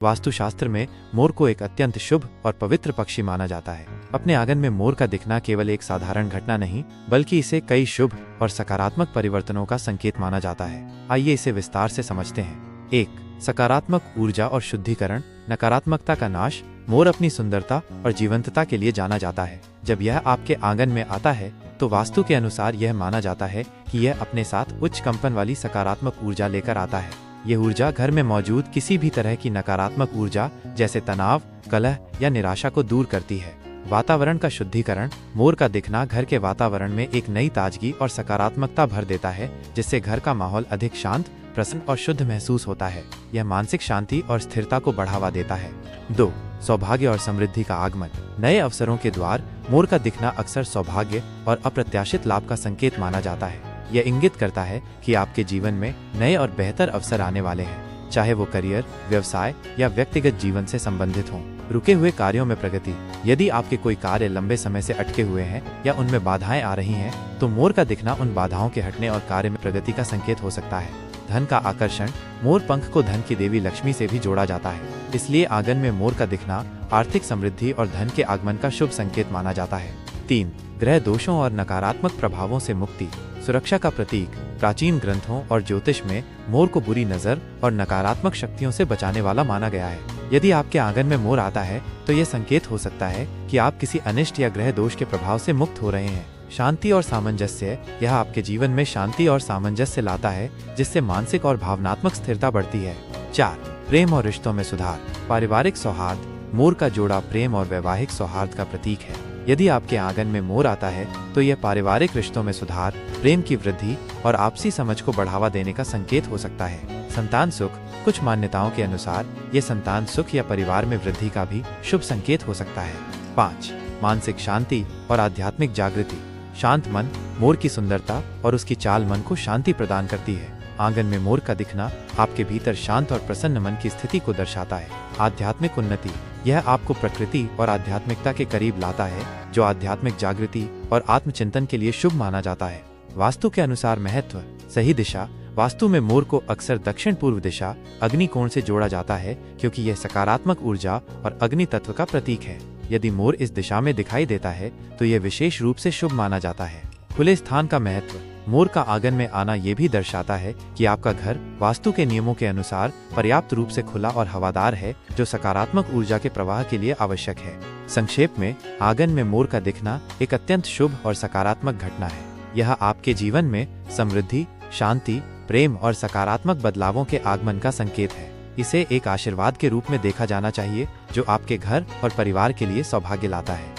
वास्तुशास्त्र में मोर को एक अत्यंत शुभ और पवित्र पक्षी माना जाता है। अपने आंगन में मोर का दिखना केवल एक साधारण घटना नहीं, बल्कि इसे कई शुभ और सकारात्मक परिवर्तनों का संकेत माना जाता है। आइए इसे विस्तार से समझते हैं। 1. सकारात्मक ऊर्जा और शुद्धिकरण। नकारात्मकता का नाश। मोर अपनी सुंदरता और जीवंतता के लिए जाना जाता है। जब यह आपके आंगन में आता है तो वास्तु के अनुसार यह माना जाता है कि यह अपने साथ उच्च कंपन वाली सकारात्मक ऊर्जा लेकर आता है। यह ऊर्जा घर में मौजूद किसी भी तरह की नकारात्मक ऊर्जा जैसे तनाव, कलह या निराशा को दूर करती है। वातावरण का शुद्धिकरण। मोर का दिखना घर के वातावरण में एक नई ताजगी और सकारात्मकता भर देता है, जिससे घर का माहौल अधिक शांत, प्रसन्न और शुद्ध महसूस होता है। यह मानसिक शांति और स्थिरता को बढ़ावा देता है। 2. सौभाग्य और समृद्धि का आगमन। नए अवसरों के द्वार। मोर का दिखना अक्सर सौभाग्य और अप्रत्याशित लाभ का संकेत माना जाता है। यह इंगित करता है कि आपके जीवन में नए और बेहतर अवसर आने वाले हैं, चाहे वो करियर, व्यवसाय या व्यक्तिगत जीवन से संबंधित हों। रुके हुए कार्यों में प्रगति। यदि आपके कोई कार्य लंबे समय से अटके हुए हैं या उनमें बाधाएं आ रही हैं, तो मोर का दिखना उन बाधाओं के हटने और कार्य में प्रगति का संकेत हो सकता है। धन का आकर्षण। मोर पंख को धन की देवी लक्ष्मी से भी जोड़ा जाता है, इसलिए आंगन में मोर का दिखना आर्थिक समृद्धि और धन के आगमन का शुभ संकेत माना जाता है। 3. ग्रह दोषों और नकारात्मक प्रभावों से मुक्ति। सुरक्षा का प्रतीक। प्राचीन ग्रंथों और ज्योतिष में मोर को बुरी नजर और नकारात्मक शक्तियों से बचाने वाला माना गया है। यदि आपके आंगन में मोर आता है तो यह संकेत हो सकता है कि आप किसी अनिष्ट या ग्रह दोष के प्रभाव से मुक्त हो रहे हैं। शांति और सामंजस्य। यह आपके जीवन में शांति और सामंजस्य लाता है, जिससे मानसिक और भावनात्मक स्थिरता बढ़ती है। 4. प्रेम और रिश्तों में सुधार। पारिवारिक सौहार्द। मोर का जोड़ा प्रेम और वैवाहिक सौहार्द का प्रतीक है। यदि आपके आंगन में मोर आता है तो यह पारिवारिक रिश्तों में सुधार, प्रेम की वृद्धि और आपसी समझ को बढ़ावा देने का संकेत हो सकता है। संतान सुख। कुछ मान्यताओं के अनुसार यह संतान सुख या परिवार में वृद्धि का भी शुभ संकेत हो सकता है। 5. मानसिक शांति और आध्यात्मिक जागृति। शांत मन। मोर की सुंदरता और उसकी चाल मन को शांति प्रदान करती है। आंगन में मोर का दिखना आपके भीतर शांत और प्रसन्न मन की स्थिति को दर्शाता है। आध्यात्मिक उन्नति। यह आपको प्रकृति और आध्यात्मिकता के करीब लाता है, जो आध्यात्मिक जागृति और आत्मचिंतन के लिए शुभ माना जाता है। वास्तु के अनुसार महत्व। सही दिशा। वास्तु में मोर को अक्सर दक्षिण पूर्व दिशा, अग्नि कोण से जोड़ा जाता है, क्योंकि यह सकारात्मक ऊर्जा और अग्नि तत्व का प्रतीक है। यदि मोर इस दिशा में दिखाई देता है तो यह विशेष रूप से शुभ माना जाता है। खुले स्थान का महत्व। मोर का आंगन में आना ये भी दर्शाता है कि आपका घर वास्तु के नियमों के अनुसार पर्याप्त रूप से खुला और हवादार है, जो सकारात्मक ऊर्जा के प्रवाह के लिए आवश्यक है। संक्षेप में, आंगन में मोर का दिखना एक अत्यंत शुभ और सकारात्मक घटना है। यह आपके जीवन में समृद्धि, शांति, प्रेम और सकारात्मक बदलावों के आगमन का संकेत है। इसे एक आशीर्वाद के रूप में देखा जाना चाहिए, जो आपके घर और परिवार के लिए सौभाग्य लाता है।